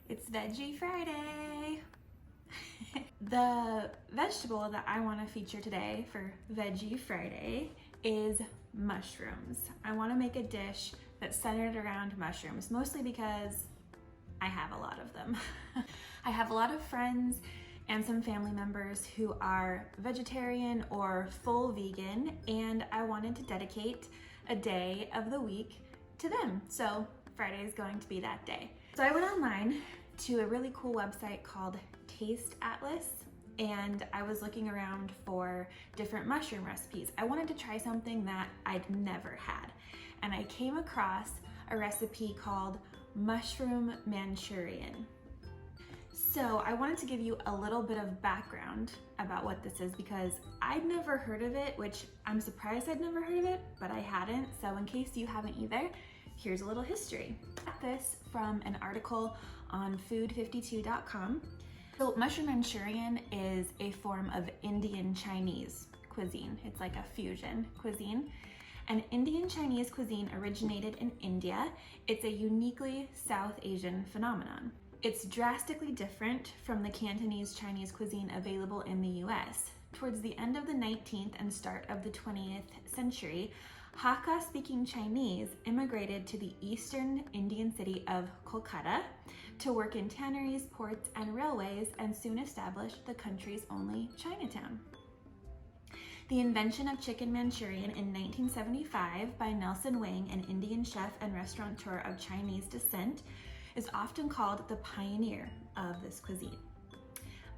It's Veggie Friday. The vegetable that I want to feature today for Veggie Friday is mushrooms. I want to make a dish that's centered around mushrooms, mostly because I have a lot of them. I have a lot of friends and some family members who are vegetarian or full vegan, and I wanted to dedicate a day of the week to them. So Friday is going to be that day. So I went online to a really cool website called Taste Atlas, and I was looking around for different mushroom recipes. I wanted to try something that I'd never had, and I came across a recipe called Mushroom Manchurian. So I wanted to give you a little bit of background about what this is because I'd never heard of it, which I'm surprised I'd never heard of it, but I hadn't. So in case you haven't either, here's a little history. I got this from an article on food52.com. So Mushroom Manchurian is a form of Indian Chinese cuisine. It's like a fusion cuisine. And Indian Chinese cuisine originated in India. It's a uniquely South Asian phenomenon. It's drastically different from the Cantonese Chinese cuisine available in the US. Towards the end of the 19th and start of the 20th century, Hakka-speaking Chinese immigrated to the eastern Indian city of Kolkata to work in tanneries, ports, and railways, and soon established the country's only Chinatown. The invention of chicken Manchurian in 1975 by Nelson Wang, an Indian chef and restaurateur of Chinese descent, is often called the pioneer of this cuisine.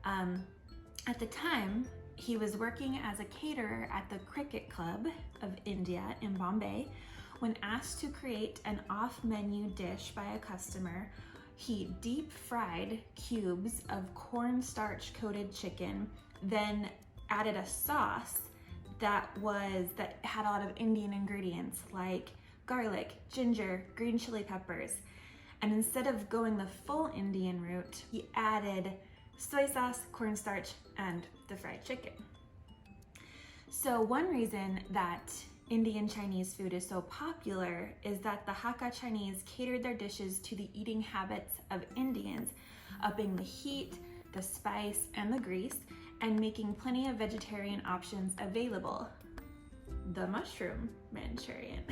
At the time, he was working as a caterer at the Cricket Club of India in Bombay. When asked to create an off-menu dish by a customer, he deep-fried cubes of cornstarch-coated chicken, then added a sauce that had a lot of Indian ingredients like garlic, ginger, green chili peppers. And instead of going the full Indian route, he added soy sauce, cornstarch, and the fried chicken. So one reason that Indian Chinese food is so popular is that the Hakka Chinese catered their dishes to the eating habits of Indians, upping the heat, the spice, and the grease, and making plenty of vegetarian options available. The Mushroom Manchurian.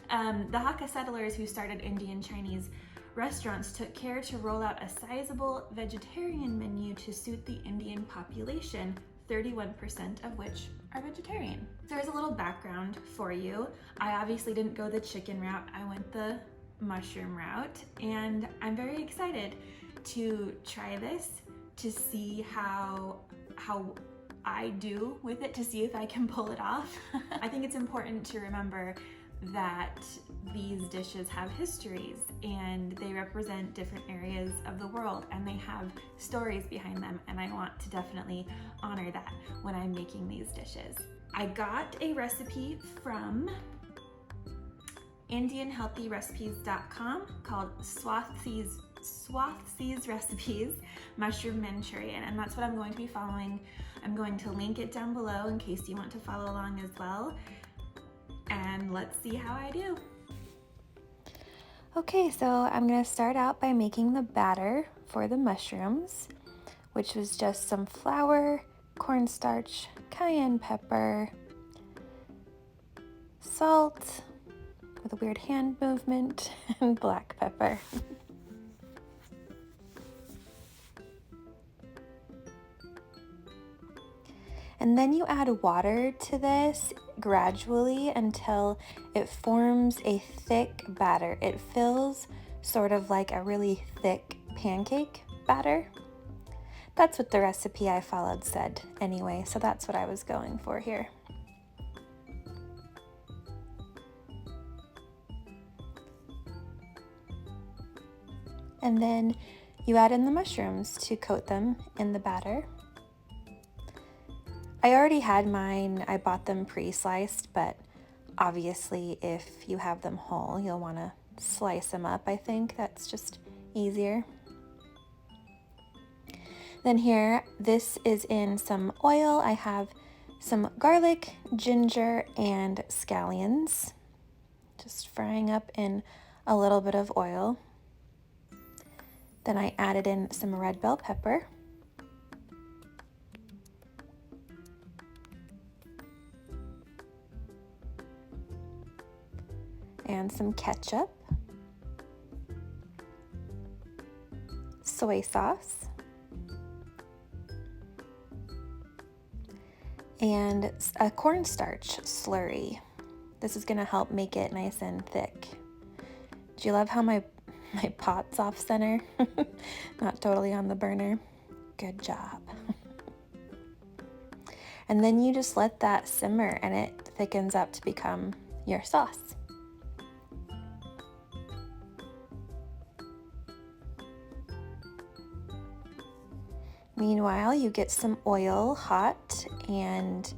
The Hakka settlers who started Indian Chinese restaurants took care to roll out a sizable vegetarian menu to suit the Indian population, 31% of which are vegetarian. So there's a little background for you. I obviously didn't go the chicken route, I went the mushroom route, and I'm very excited to try this, to see how I do with it, to see if I can pull it off. I think it's important to remember that these dishes have histories and they represent different areas of the world and they have stories behind them, and I want to definitely honor that when I'm making these dishes. I got a recipe from IndianHealthyRecipes.com called Swathsi's Recipes Mushroom Manchurian, and that's what I'm going to be following. I'm going to link it down below in case you want to follow along as well. And let's see how I do. Okay, so I'm going to start out by making the batter for the mushrooms, which was just some flour, cornstarch, cayenne pepper, salt with a weird hand movement, and black pepper. And then you add water to this gradually until it forms a thick batter. It feels sort of like a really thick pancake batter. That's what the recipe I followed said anyway, so that's what I was going for here. And then you add in the mushrooms to coat them in the batter. I already had mine, I bought them pre-sliced, but obviously if you have them whole, you'll want to slice them up. I think that's just easier. Then here, this is in some oil. I have some garlic, ginger, and scallions, just frying up in a little bit of oil. Then I added in some red bell pepper. And some ketchup, soy sauce, and a cornstarch slurry. This is gonna help make it nice and thick. Do you love how my pot's off center? Not totally on the burner. Good job. And then you just let that simmer and it thickens up to become your sauce. Meanwhile, you get some oil hot and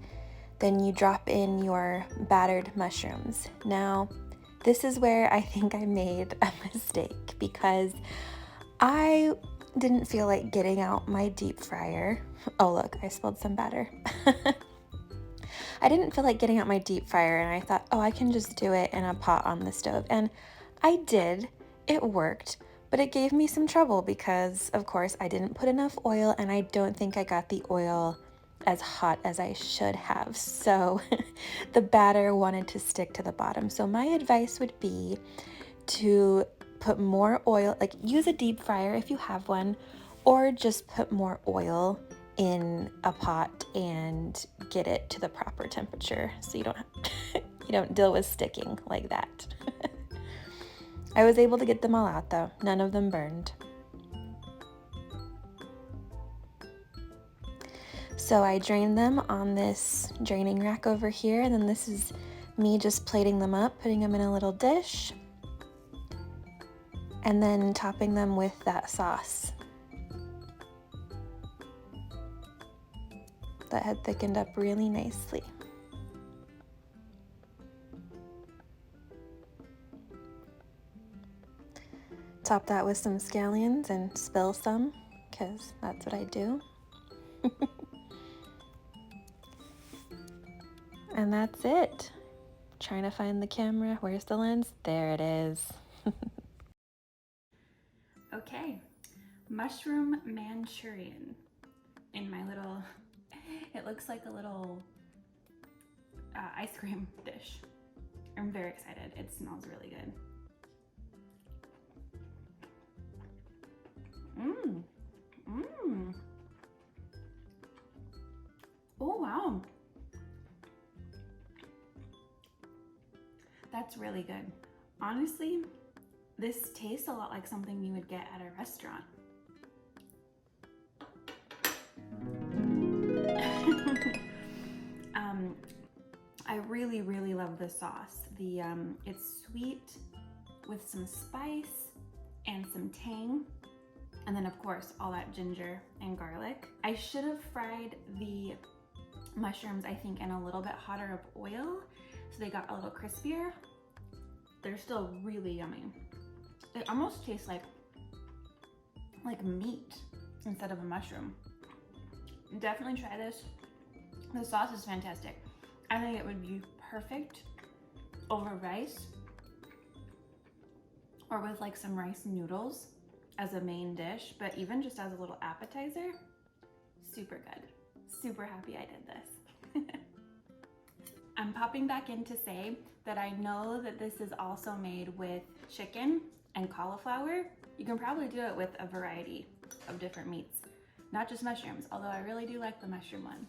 then you drop in your battered mushrooms. Now, this is where I think I made a mistake because I didn't feel like getting out my deep fryer. Oh, look, I spilled some batter. I didn't feel like getting out my deep fryer and I thought, oh, I can just do it in a pot on the stove. And I did. It worked. But it gave me some trouble because, of course, I didn't put enough oil and I don't think I got the oil as hot as I should have. So the batter wanted to stick to the bottom. So my advice would be to put more oil, like use a deep fryer if you have one, or just put more oil in a pot and get it to the proper temperature so you don't deal with sticking like that. I was able to get them all out though. None of them burned. So I drained them on this draining rack over here, and then this is me just plating them up, putting them in a little dish, and then topping them with that sauce that had thickened up really nicely. Top that with some scallions and spill some, because that's what I do. And that's it. Trying to find the camera. Where's the lens? There it is. Okay, Mushroom Manchurian in my little, it looks like a little ice cream dish. I'm very excited. It smells really good. Mmm. Mmm. Oh, wow. That's really good. Honestly, this tastes a lot like something you would get at a restaurant. I really, really love the sauce. It's sweet with some spice and some tang. And then of course, all that ginger and garlic. I should have fried the mushrooms, I think, in a little bit hotter of oil, so they got a little crispier. They're still really yummy. It almost tastes like meat instead of a mushroom. Definitely try this. The sauce is fantastic. I think it would be perfect over rice or with like some rice noodles as a main dish, but even just as a little appetizer, super good. Super happy I did this. I'm popping back in to say that I know that this is also made with chicken and cauliflower. You can probably do it with a variety of different meats, not just mushrooms, although I really do like the mushroom one.